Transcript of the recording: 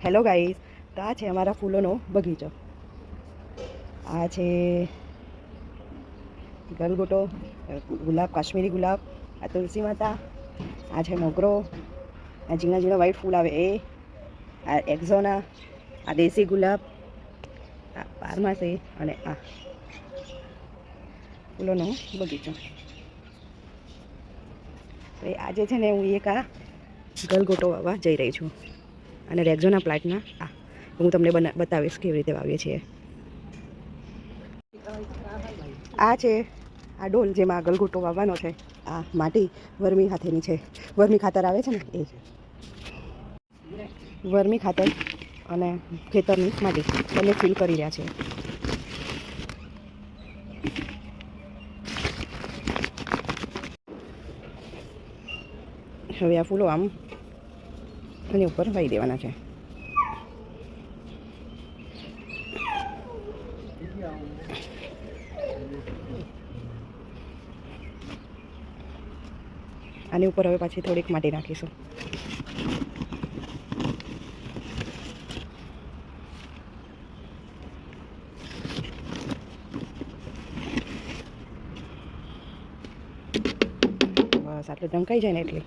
Hello guys, તો આ છે અમારા ફૂલોનો બગીચો. આ છે ગલગોટો, ગુલાબ, કાશ્મીરી ગુલાબ, આ તુલસી માતા, આ છે મોગરો, આ ઝીણા ઝીણા વ્હાઈટ ફૂલ આવે એ, આ એક્ઝોના, આ દેશી ગુલાબ, આ બારમાસી અને આ ફૂલોનો બગીચો. આજે છે ને હું એક આ ગલગોટો વાવવા જઈ રહી છું અને રેક્ઝોના પ્લાન્ટના હું તમને બતાવીશ કેવી રીતે વાવીએ છીએ. આ છે આ ડોલ જેમાં ગલગોટો વાવવાનો છે. આ માટી વર્મી ખાતરની છે. વર્મી ખાતર આવે છે ને એ વર્મી ખાતર અને ખેતરની માટી બંને ફિલ કરી રહ્યા છે. હવે આ ફૂલો આમ એની ઉપર વાવી દેવાના છે. આની ઉપર હવે પાછી થોડીક માટી નાખીશું. બસ આટલું ઢંકાઈ જાય ને એટલી